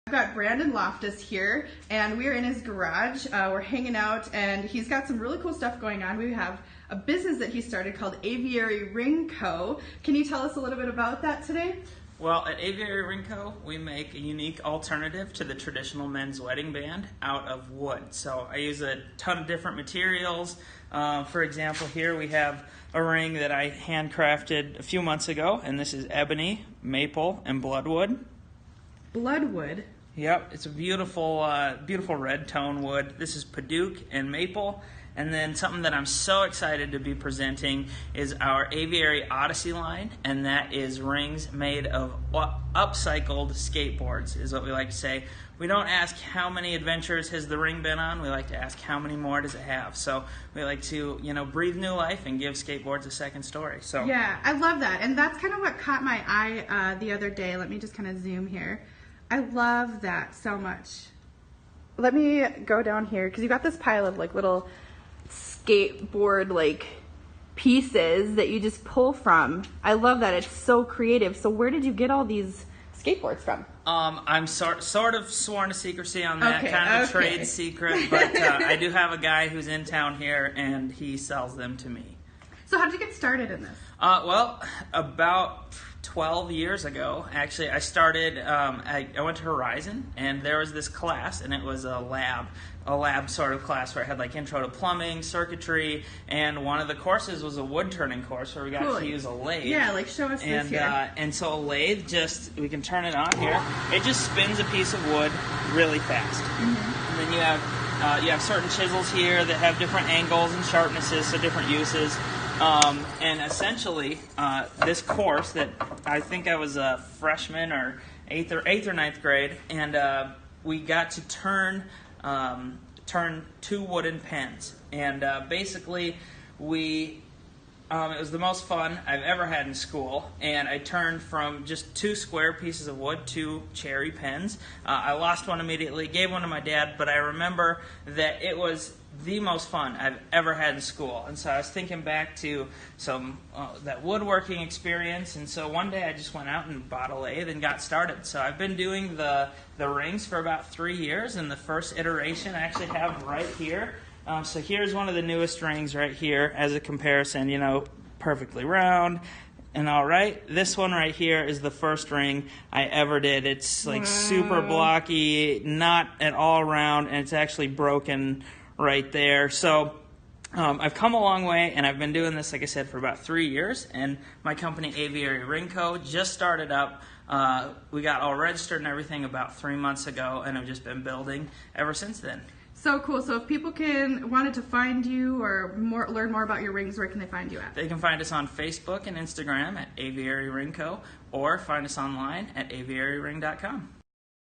I've got Brandon Loftis here, and we're in his garage. We're hanging out, and he's got some really cool stuff going on. We have a business that he started called Aviary Ring Co. Can you tell us a little bit about that today? Well, at Aviary Ring Co, we make a unique alternative to the traditional men's wedding band out of wood. So I use a ton of different materials. For example, here we have a ring that I handcrafted a few months ago, and this is ebony, maple, and bloodwood. Bloodwood? Yep, it's a beautiful, beautiful red tone wood. This is Paduke and maple. And then something that I'm so excited to be presenting is our Aviary Odyssey line, and that is rings made of upcycled skateboards, is what we like to say. We don't ask how many adventures has the ring been on, we like to ask how many more does it have. So we like to, breathe new life and give skateboards a second story. So yeah, I love that. And that's kind of what caught my eye the other day. Let me just kind of zoom here. I love that so much. Let me go down here, because you got this pile of little skateboard pieces that you just pull from. I love that. It's so creative. So where did you get all these skateboards from? I'm sort of sworn to secrecy on that, kind of a trade secret, but I do have a guy who's in town here, and he sells them to me. So how did you get started in this? Well, about 12 years ago, actually, I started, I went to Horizon, and there was this class, and it was a lab sort of class where it had intro to plumbing, circuitry, and one of the courses was a wood turning course where we got to use a lathe. Yeah, show us this here. And so a lathe, we can turn it on here. It just spins a piece of wood really fast. Mm-hmm. And then you have certain chisels here that have different angles and sharpnesses, so different uses. And essentially, this course that I think I was a freshman or eighth or ninth grade, and we got to turn two wooden pens, and basically it was the most fun I've ever had in school, and I turned from just two square pieces of wood to cherry pens. I lost one immediately, gave one to my dad, but I remember that it was the most fun I've ever had in school. And so I was thinking back to that woodworking experience, and so one day I just went out and bought a lathe and got started. So I've been doing the rings for about 3 years, and the first iteration I actually have right here. So here's one of the newest rings right here as a comparison, perfectly round and all right. This one right here is the first ring I ever did. It's super blocky, not at all round, and it's actually broken right there. So I've come a long way, and I've been doing this, like I said, for about 3 years, and my company Aviary Ring Co just started up. We got all registered and everything about 3 months ago, and I've just been building ever since then. So cool. So if people wanted to find you or learn more about your rings, where can they find you at? They can find us on Facebook and Instagram at Aviary Ring Co, or find us online at aviaryring.com.